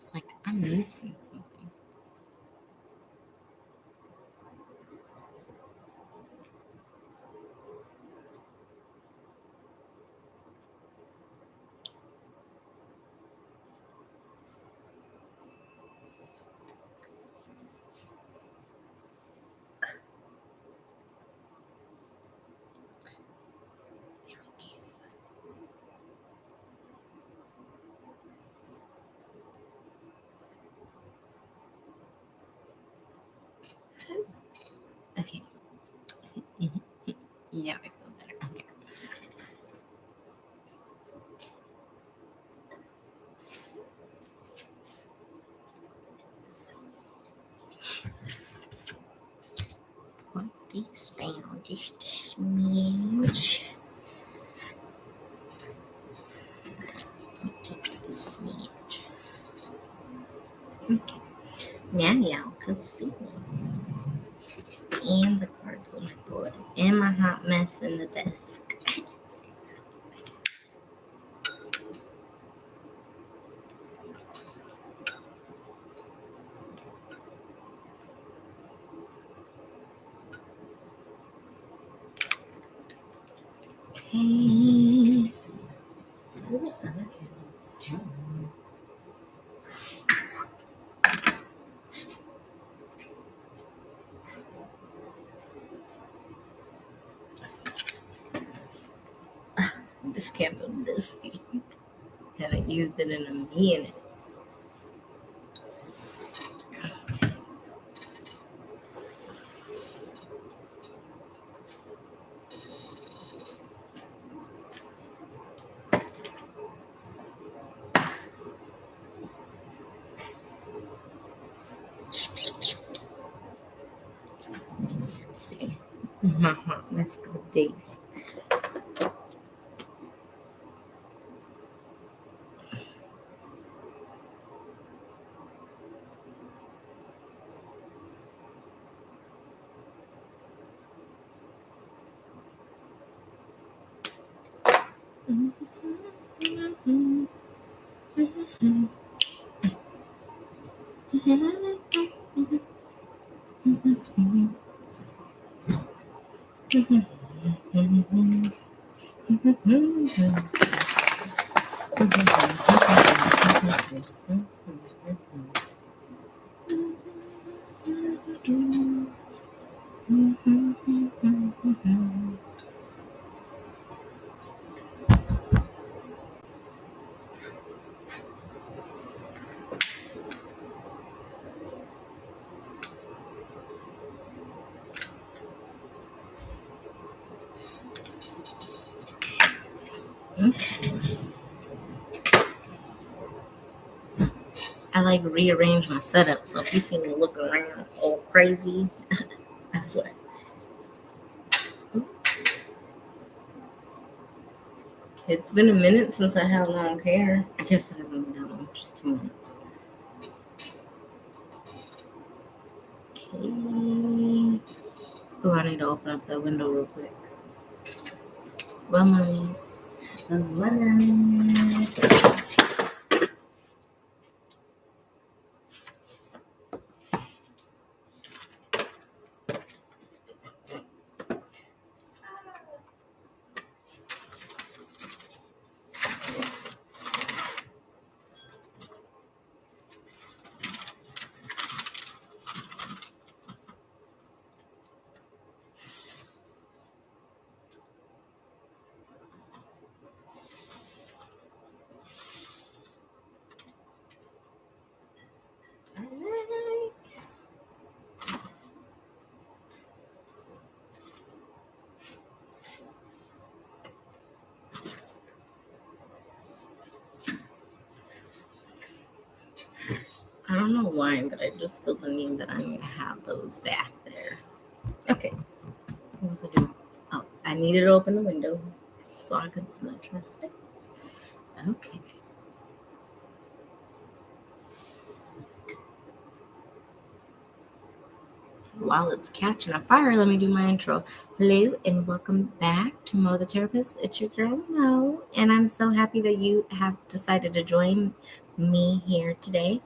It's like I'm missing something. Okay. Yeah, I feel better. Okay. Put this down just a smidge. Just a smidge. Okay. Now y'all can see me. And the cards on my board. And my hot mess in the desk. Okay. This candle dusty. Haven't used it in a minute. Let's see. My hot mess for days. I like rearrange my setup, so if you see me looking around all crazy, I swear. It's been a minute since I had long hair. I guess it hasn't been that long, just 2 minutes. Okay. Oh, I need to open up that window real quick. Well, mommy. I don't know why, but I just feel the need that I need to have those back there. Okay. What was I doing? Oh, I needed to open the window so I could smudge my space. Okay. while it's catching a fire, let me do my intro. Hello and welcome back to Mo the Therapist. It's your girl Mo, and I'm so happy that you have decided to join me here today.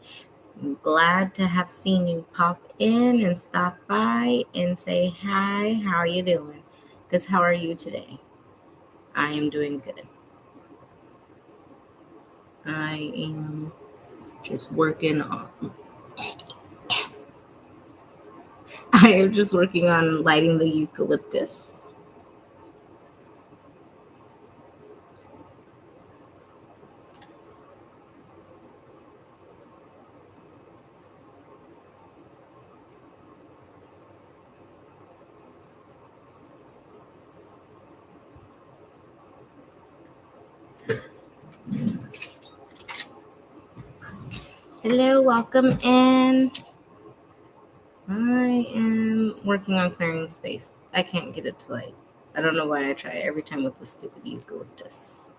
I'm glad to have seen you pop in and stop by and say hi. How are you doing? Because how are you today? I am doing good. I am just working on. I am just working on lighting the eucalyptus. Hello, welcome in. I am working on clearing space. I can't get it to light. I don't know why I try every time with the stupid eucalyptus.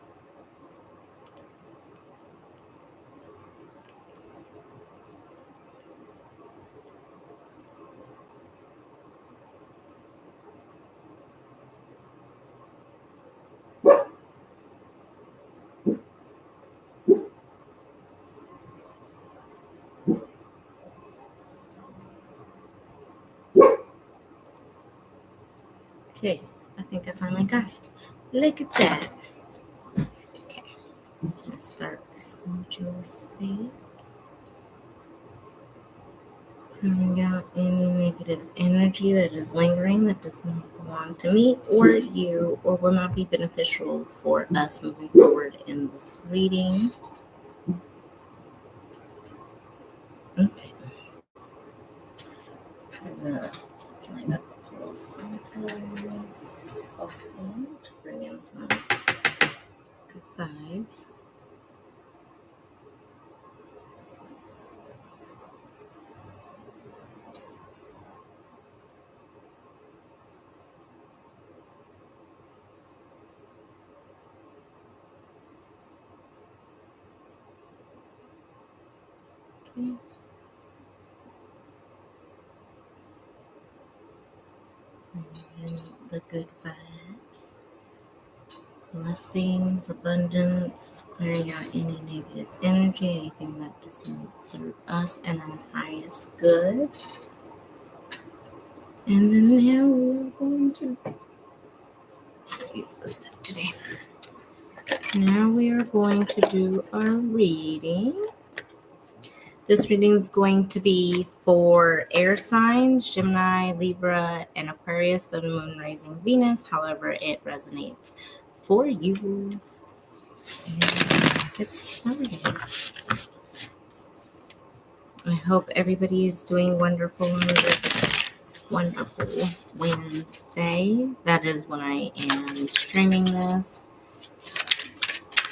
Okay, I think I finally got it. Look at that. Okay, I'm gonna start smooching this space. Clearing out any negative energy that is lingering that does not belong to me or you or will not be beneficial for us moving forward in this reading. Okay. Try to line up a little center. Also, to bring in some good vibes. Okay. And the good vibes. Blessings, abundance, clearing out any negative energy, anything that does not serve us and our highest good. And then now we're going to use this deck today. Now we are going to do our reading. This reading is going to be for air signs, Gemini, Libra, and Aquarius, Sun, Moon, Rising, Venus. However, it resonates for you. And let's get started. I hope everybody is doing wonderful on this wonderful Wednesday. That is when I am streaming this.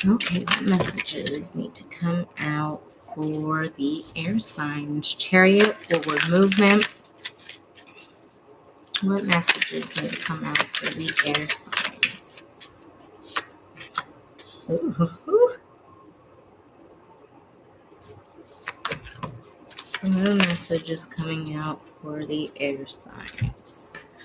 Okay, what messages need to come out for the air signs? Chariot, forward movement. What messages need to come out for the air signs? Ooh. What messages coming out for the air signs?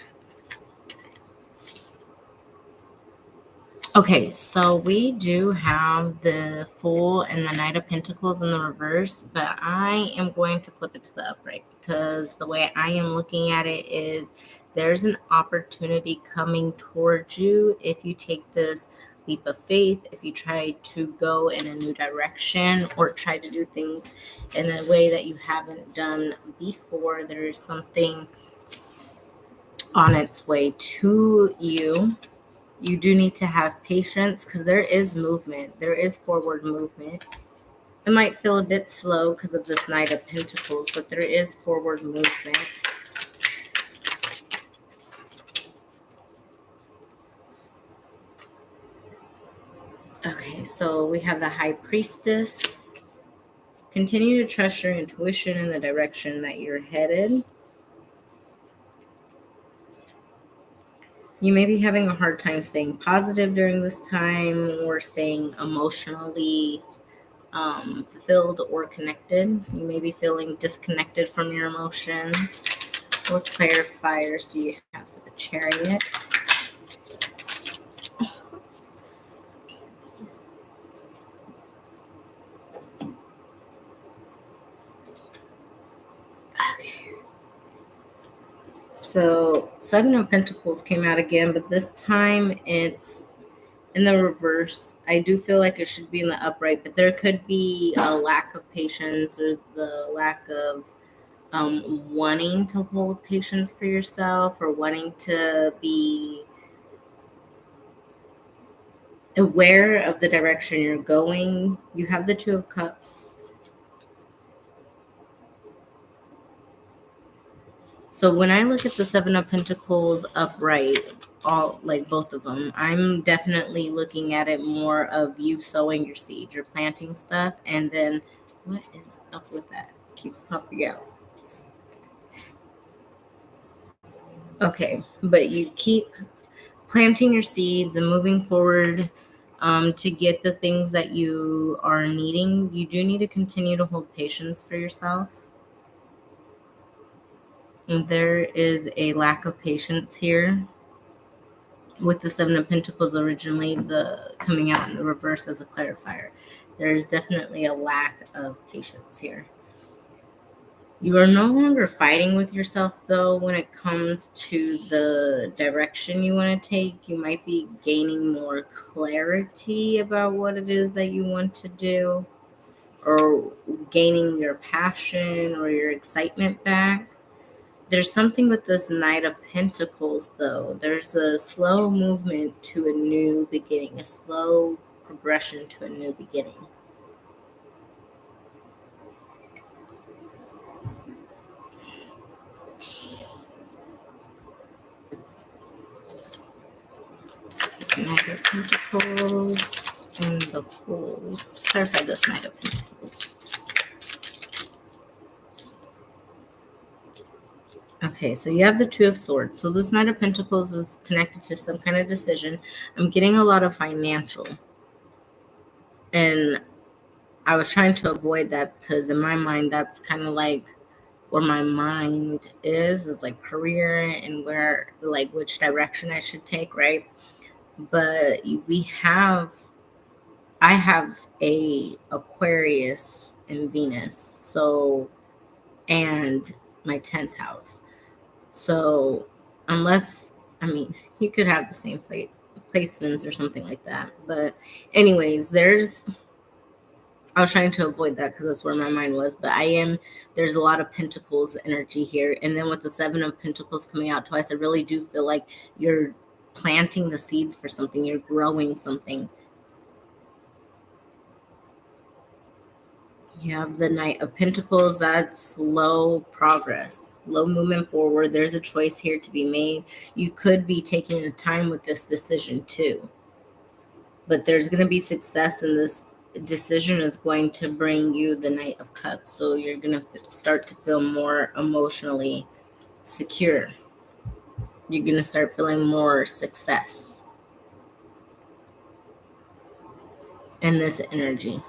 Okay, so we do have the Fool and the Knight of Pentacles in the reverse, but I am going to flip it to the upright because the way I am looking at it is there's an opportunity coming towards you if you take this leap of faith, if you try to go in a new direction or try to do things in a way that you haven't done before. There is something on its way to you. You do need to have patience because there is movement. There is forward movement. It might feel a bit slow because of this Knight of Pentacles, but there is forward movement. Okay, so we have the High Priestess. Continue to trust your intuition in the direction that you're headed. You may be having a hard time staying positive during this time or staying emotionally fulfilled or connected. You may be feeling disconnected from your emotions What clarifiers do you have for the Chariot? Okay. So Seven of Pentacles came out again, but this time it's in the reverse. I do feel like it should be in the upright, but there could be a lack of patience or the lack of wanting to hold patience for yourself or wanting to be aware of the direction you're going. You have the Two of Cups. So when I look at the Seven of Pentacles upright, all like both of them, I'm definitely looking at it more of you sowing your seed, you're planting stuff, and then what is up with that? Keeps popping out. Okay, but you keep planting your seeds and moving forward to get the things that you are needing. You do need to continue to hold patience for yourself. And there is a lack of patience here with the Seven of Pentacles originally, the coming out in the reverse as a clarifier. There's definitely a lack of patience here. You are no longer fighting with yourself, though, when it comes to the direction you want to take. You might be gaining more clarity about what it is that you want to do, or gaining your passion or your excitement back. There's something with this Knight of Pentacles, though. There's a slow movement to a new beginning, a slow progression to a new beginning. Knight of Pentacles and the Fool. Clarify this Knight of Pentacles. Okay, so you have the Two of Swords. So this Knight of Pentacles is connected to some kind of decision. I'm getting a lot of financial. And I was trying to avoid that because in my mind, that's kind of like where my mind is like career and where, like, which direction I should take, right? But I have a Aquarius and Venus, so, and my 10th house. So unless, I mean, you could have the same placements or something like that. But anyways, I was trying to avoid that because that's where my mind was. But there's a lot of Pentacles energy here. And then with the Seven of Pentacles coming out twice, I really do feel like you're planting the seeds for something. You're growing something. You have the Knight of Pentacles. That's slow progress, slow movement forward. There's a choice here to be made. You could be taking your time with this decision too. But there's going to be success in this decision is going to bring you the Knight of Cups. So you're going to start to feel more emotionally secure. You're going to start feeling more success in this energy.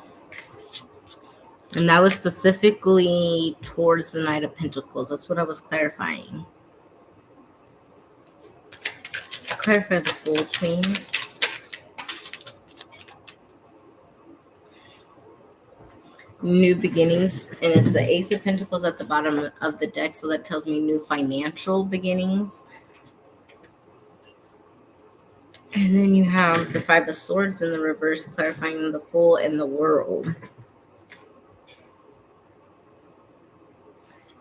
And that was specifically towards the Knight of Pentacles. That's what I was clarifying. Clarify the Fool, please. New beginnings. And it's the Ace of Pentacles at the bottom of the deck. So that tells me new financial beginnings. And then you have the Five of Swords in the reverse, clarifying the Fool and the World.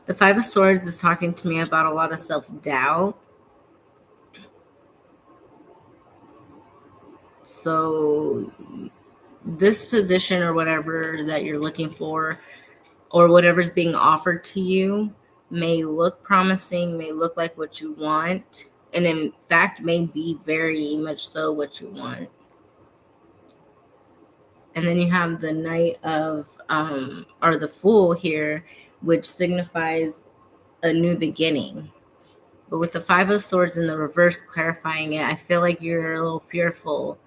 The Five of Swords is talking to me about a lot of self-doubt. So this position or whatever that you're looking for or whatever's being offered to you may look promising, may look like what you want, and in fact may be very much so what you want. And then you have the Knight of or the Fool here, which signifies a new beginning. But with the Five of Swords in the reverse clarifying it, I feel like you're a little fearful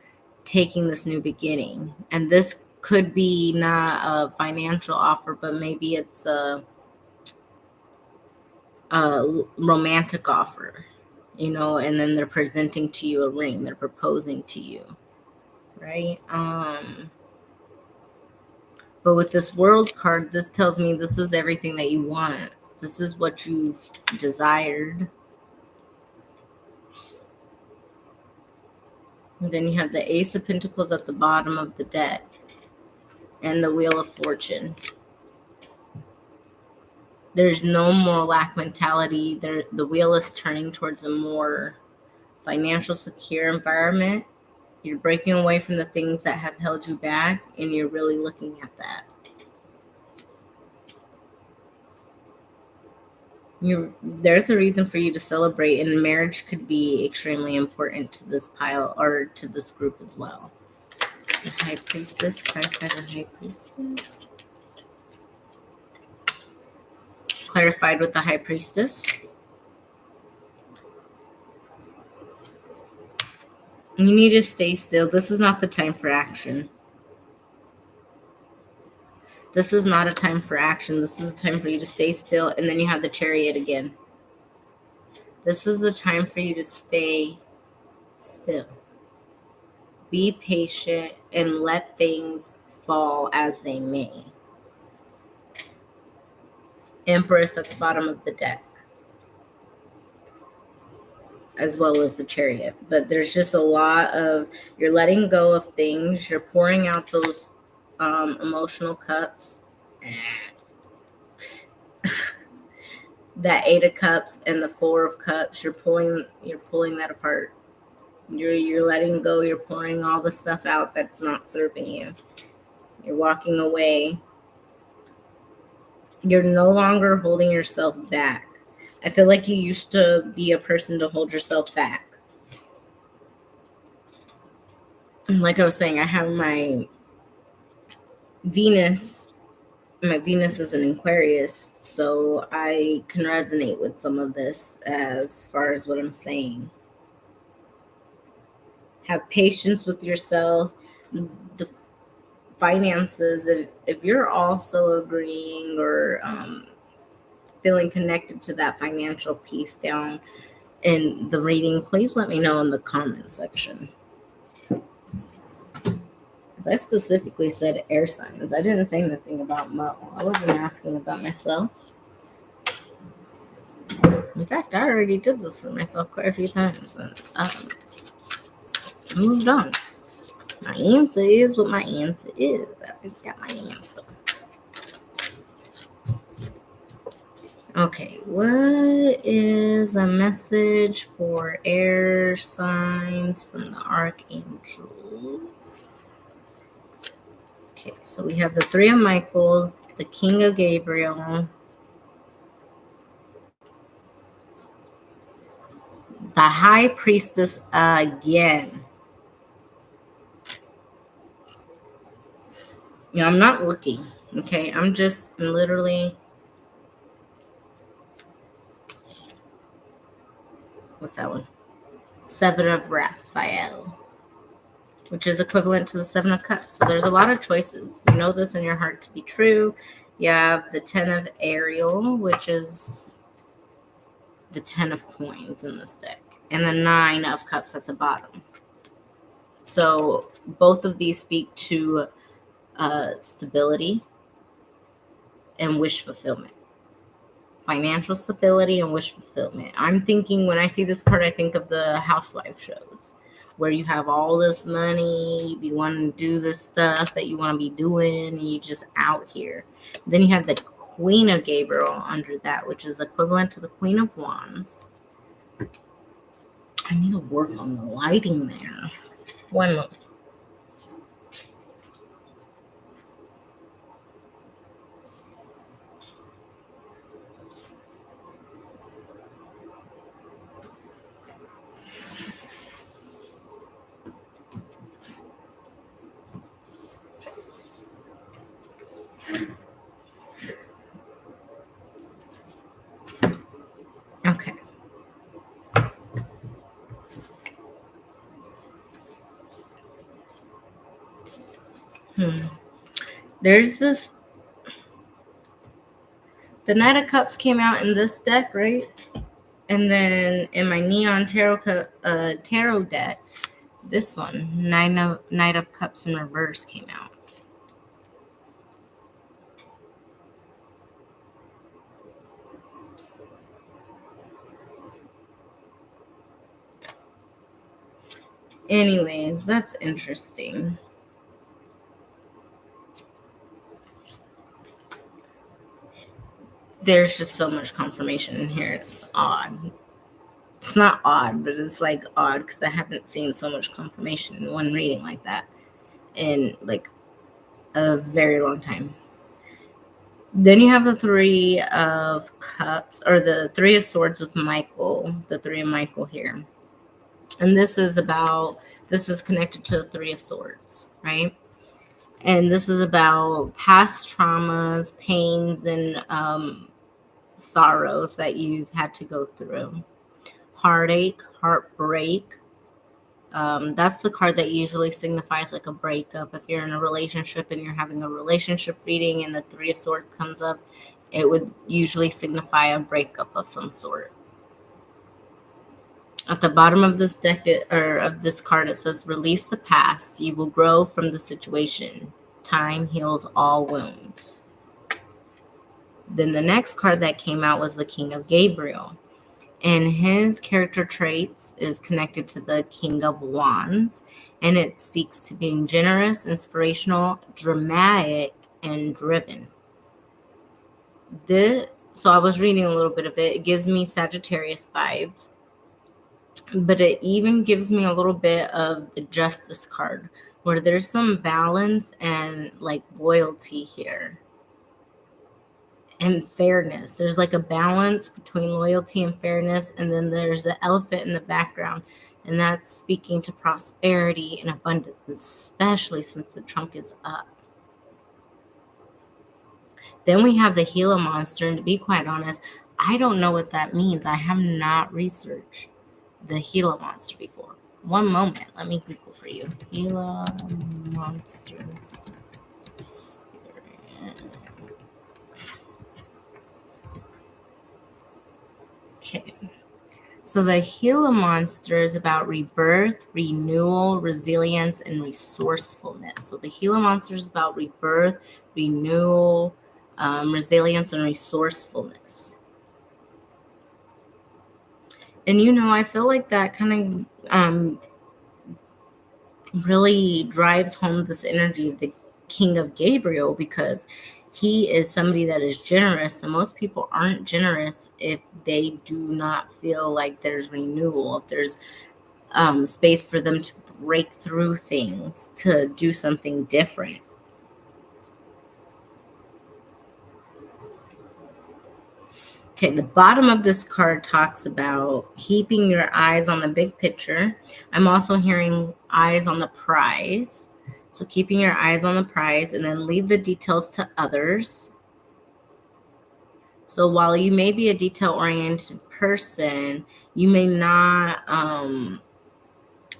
taking this new beginning. And this could be not a financial offer, but maybe it's a romantic offer, and then they're presenting to you a ring, they're proposing to you, right? But with this World card, this tells me this is everything that you want. This is what you've desired. And then you have the Ace of Pentacles at the bottom of the deck and the Wheel of Fortune. There's no more lack mentality. The wheel is turning towards a more financial secure environment. You're breaking away from the things that have held you back, and you're really looking at that. There's a reason for you to celebrate, and marriage could be extremely important to this pile or to this group as well. The High Priestess, clarify the High Priestess. Clarified with the High Priestess. You need to stay still. This is not the time for action. This is not a time for action. This is a time for you to stay still. And then you have the Chariot again. This is the time for you to stay still. Be patient and let things fall as they may. Empress at the bottom of the deck, as well as the Chariot. But there's just a lot of, you're letting go of things. You're pouring out those emotional cups. That 8 of Cups and the 4 of Cups, you're pulling that apart. You're letting go. You're pouring all the stuff out that's not serving you. You're walking away. You're no longer holding yourself back. I feel like you used to be a person to hold yourself back. And like I was saying, I have my Venus. My Venus is an Aquarius, so I can resonate with some of this as far as what I'm saying. Have patience with yourself. The finances, if you're also agreeing or feeling connected to that financial piece down in the reading, please let me know in the comment section. I specifically said air signs. I didn't say anything about Mo. I wasn't asking about myself. In fact, I already did this for myself quite a few times. And, moved on. My answer is what my answer is. I already got my answer. Okay, what is a message for air signs from the archangels? Okay, so we have the 3 of Michaels, the King of Gabriel, the High Priestess again. I'm not looking, okay? I'm literally... What's that one? 7 of Raphael, which is equivalent to the 7 of Cups. So there's a lot of choices. You know this in your heart to be true. You have the 10 of Ariel, which is the 10 of coins in this deck, and the 9 of Cups at the bottom. So both of these speak to stability and wish fulfillment. Financial stability and wish fulfillment. I'm thinking, when I see this card, I think of the housewife shows where you have all this money, you want to do this stuff that you want to be doing, and you just out here. Then you have the Queen of Gabriel under that, which is equivalent to the Queen of Wands. I need to work on the lighting there. One moment. Okay. There's this The Knight of Cups came out in this deck, right? And then in my Neon Tarot deck, this one, Knight of Cups in reverse, came out. Anyways, that's interesting. There's just so much confirmation in here. It's odd. It's not odd, but it's like odd because I haven't seen so much confirmation in one reading like that in like a very long time. Then you have the Three of Cups, or the Three of Swords with Michael, the Three of Michael here. And this is connected to the Three of Swords, right? And this is about past traumas, pains, and sorrows that you've had to go through. Heartache, heartbreak. That's the card that usually signifies like a breakup. If you're in a relationship and you're having a relationship reading and the Three of Swords comes up, it would usually signify a breakup of some sort. At the bottom of this deck, or of this card, it says, release the past. You will grow from the situation. Time heals all wounds. Then the next card that came out was the King of Gabriel. And his character traits is connected to the King of Wands. And it speaks to being generous, inspirational, dramatic, and driven. So I was reading a little bit of it. It gives me Sagittarius vibes. But it even gives me a little bit of the Justice card, where there's some balance and like loyalty here. And fairness. There's like a balance between loyalty and fairness, and then there's the elephant in the background, and that's speaking to prosperity and abundance, especially since the trunk is up. Then we have the Gila monster, and to be quite honest, I don't know what that means. I have not researched the Gila monster before. One moment, let me Google for you. Gila monster spirit. Okay. So the Gila monster is about rebirth, renewal, resilience, and resourcefulness. So the Gila monster is about rebirth, renewal, resilience, and resourcefulness. And I feel like that kind of really drives home this energy of the King of Gabriel, because he is somebody that is generous, and most people aren't generous if they do not feel like there's renewal, if there's space for them to break through things, to do something different. Okay, the bottom of this card talks about keeping your eyes on the big picture. I'm also hearing eyes on the prize. So keeping your eyes on the prize, and then leave the details to others. So while you may be a detail-oriented person, you may not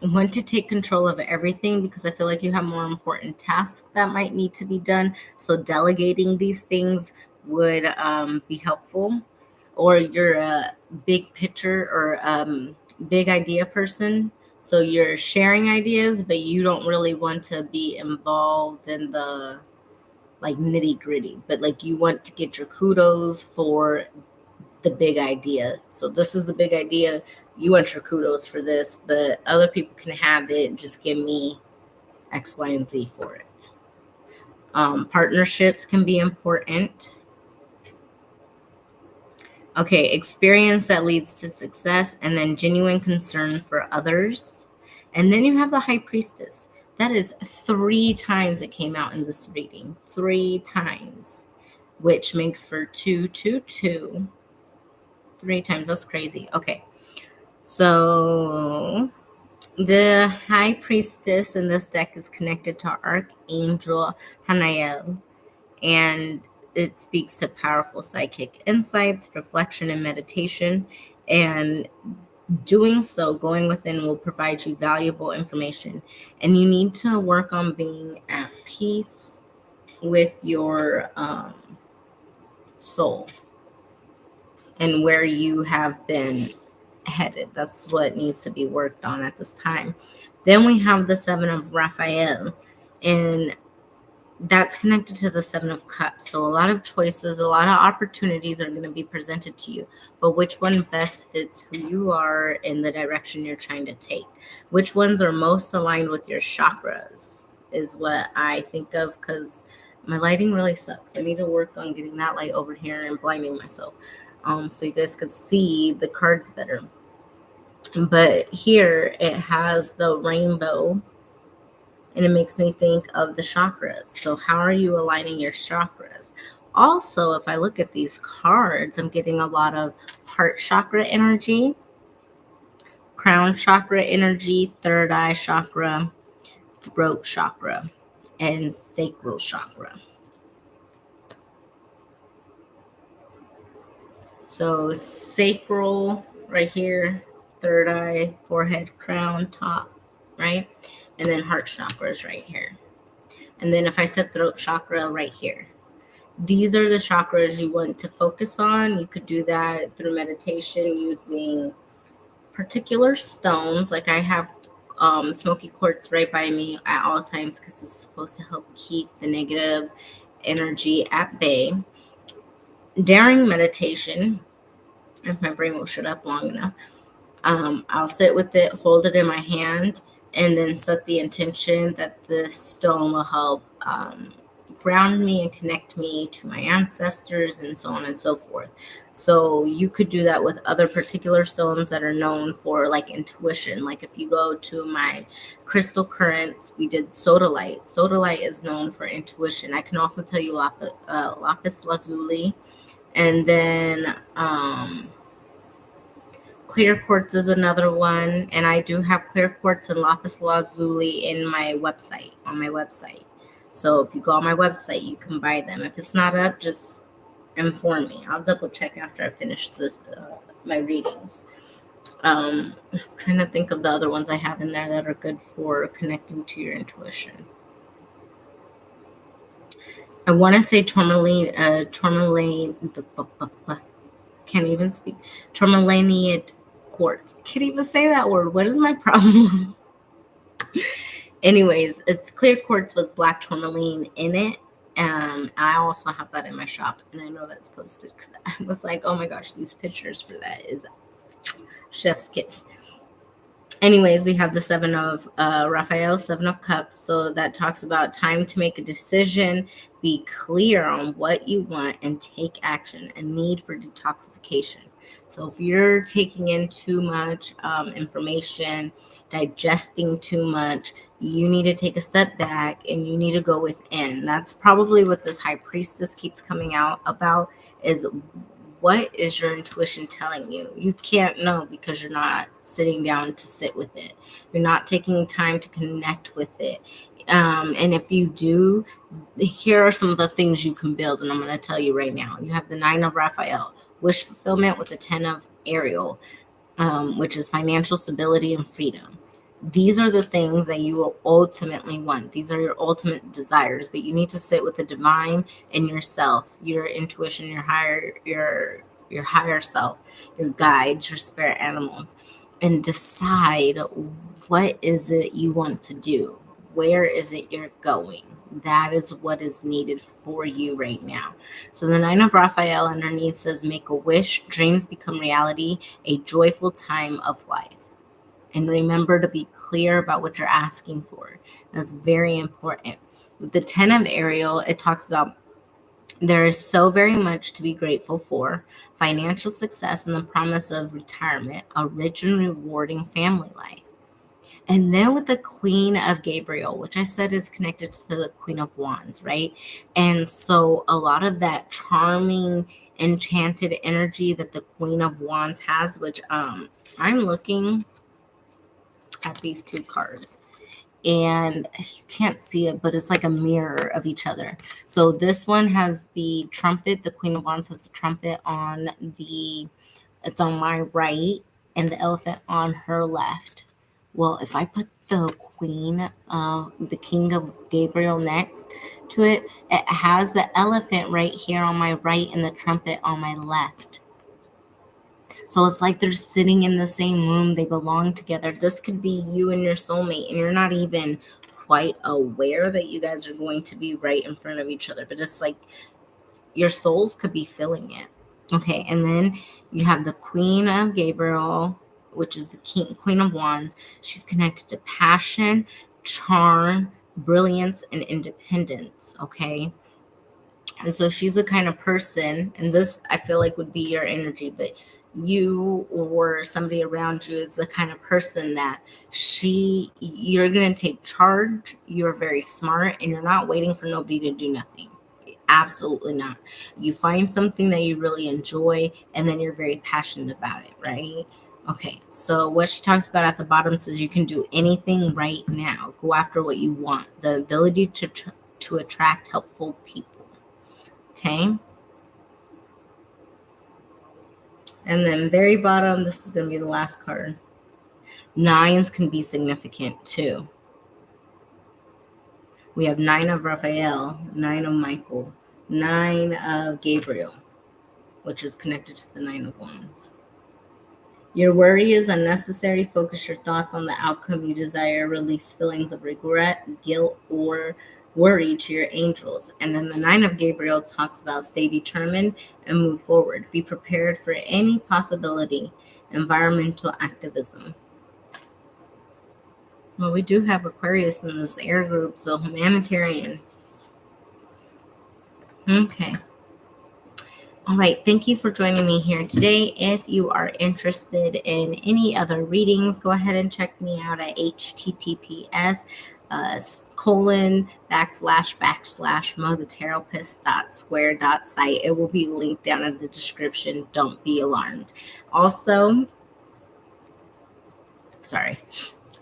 want to take control of everything, because I feel like you have more important tasks that might need to be done. So delegating these things would be helpful. Or you're a big picture or big idea person. So you're sharing ideas, but you don't really want to be involved in the like nitty gritty, but like you want to get your kudos for the big idea. So this is the big idea. You want your kudos for this, but other people can have it. Just give me X, Y, and Z for it. Partnerships can be important. Okay, experience that leads to success, and then genuine concern for others. And then you have the High Priestess. That is 3 times it came out in this reading. 3 times, which makes for 2, 2, 2. 3 times. That's crazy. Okay. So the High Priestess in this deck is connected to Archangel Hanael, and it speaks to powerful psychic insights, reflection, and meditation. And doing so, going within, will provide you valuable information. And you need to work on being at peace with your soul. and where you have been headed. That's what needs to be worked on at this time. Then we have the Seven of Raphael, and that's connected to the Seven of Cups. So a lot of choices, a lot of opportunities are going to be presented to you, but which one best fits who you are in the direction you're trying to take? Which ones are most aligned with your chakras is what I think of, because my lighting really sucks. I need to work on getting that light over here and blinding myself, so you guys could see the cards better. But here it has the rainbow, and it makes me think of the chakras. So how are you aligning your chakras? Also, if I look at these cards, I'm getting a lot of heart chakra energy, crown chakra energy, third eye chakra, throat chakra, and sacral chakra. So sacral right here, third eye, forehead, crown, top, right? And then heart chakra is right here. And then if I said throat chakra right here. These are the chakras you want to focus on. You could do that through meditation using particular stones. Like I have smoky quartz right by me at all times because it's supposed to help keep the negative energy at bay. During meditation, if my brain will shut up long enough, I'll sit with it, hold it in my hand, and then set the intention that the stone will help ground me and connect me to my ancestors and so on and so forth. So you could do that with other particular stones that are known for like intuition. Like if you go to my crystal currents, we did sodalite. Sodalite is known for intuition. I can also tell you lapis lazuli, and then clear quartz is another one, and I do have clear quartz and lapis lazuli in my website, on my website. So if you go on my website, you can buy them. If it's not up, just inform me. I'll double check after I finish this my readings. I'm trying to think of the other ones I have in there that are good for connecting to your intuition. I want to say tourmaline, can't even speak. Tourmaliniate quartz. Can't even say that word. What is my problem? Anyways, it's clear quartz with black tourmaline in it. I also have that in my shop, and I know that's posted because I was like, oh my gosh, these pictures for that is chef's kiss. Anyways, we have the Seven of Raphael, Seven of Cups. So that talks about time to make a decision, be clear on what you want, and take action, a need for detoxification. So if you're taking in too much information, digesting too much, you need to take a step back and you need to go within. That's probably what this high priestess keeps coming out about, is what is your intuition telling you? You can't know because you're not sitting down to sit with it. You're not taking time to connect with it. And if you do, here are some of the things you can build. And I'm going to tell you right now. You have the Nine of Raphael, wish fulfillment with the 10 of Ariel, which is financial stability and freedom. These are the things that you will ultimately want. These are your ultimate desires, but you need to sit with the divine and yourself, your intuition, your higher self, your guides, your spirit animals, and decide what is it you want to do. Where is it you're going? That is what is needed for you right now. So the Nine of Raphael underneath says, make a wish, dreams become reality, a joyful time of life. And remember to be clear about what you're asking for. That's very important. With the 10 of Ariel, it talks about there is so very much to be grateful for: financial success and the promise of retirement, a rich and rewarding family life. And then with the Queen of Gabriel, which I said is connected to the Queen of Wands, right? And so a lot of that charming, enchanted energy that the Queen of Wands has, which I'm looking at these two cards, and you can't see it, but it's like a mirror of each other. So this one has the trumpet. The Queen of Wands has the trumpet it's on my right, and the elephant on her left. Well, if I put the the King of Gabriel next to it, it has the elephant right here on my right and the trumpet on my left. So it's like they're sitting in the same room. They belong together. This could be you and your soulmate, and you're not even quite aware that you guys are going to be right in front of each other. But just like your souls could be feeling it. Okay, and then you have the Queen of Gabriel, which is the Queen of Wands. She's connected to passion, charm, brilliance, and independence. Okay, and so she's the kind of person, and this I feel like would be your energy, but you or somebody around you is the kind of person that you're going to take charge. You're very smart, and you're not waiting for nobody to do nothing. Absolutely not. You find something that you really enjoy, and then you're very passionate about it, right? Okay, so what she talks about at the bottom says you can do anything right now. Go after what you want. The ability to attract helpful people. Okay. And then very bottom, this is going to be the last card. Nines can be significant too. We have 9 of Raphael, 9 of Michael, 9 of Gabriel, which is connected to the 9 of Wands. Your worry is unnecessary. Focus your thoughts on the outcome you desire. Release feelings of regret, guilt, or worry to your angels. And then the 9 of Gabriel talks about stay determined and move forward. Be prepared for any possibility. Environmental activism. Well, we do have Aquarius in this air group, so humanitarian. Okay. All right. Thank you for joining me here today. If you are interested in any other readings, go ahead and check me out at https //motherterapist.square.site. It will be linked down in the description. Don't be alarmed.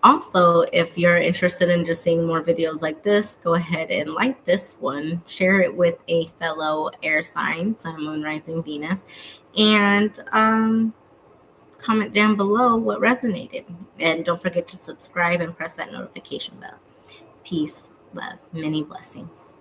Also, if you're interested in just seeing more videos like this, go ahead and like this one, share it with a fellow air sign, Sun, Moon, Rising, Venus, and comment down below what resonated. And don't forget to subscribe and press that notification bell. Peace, love, many blessings.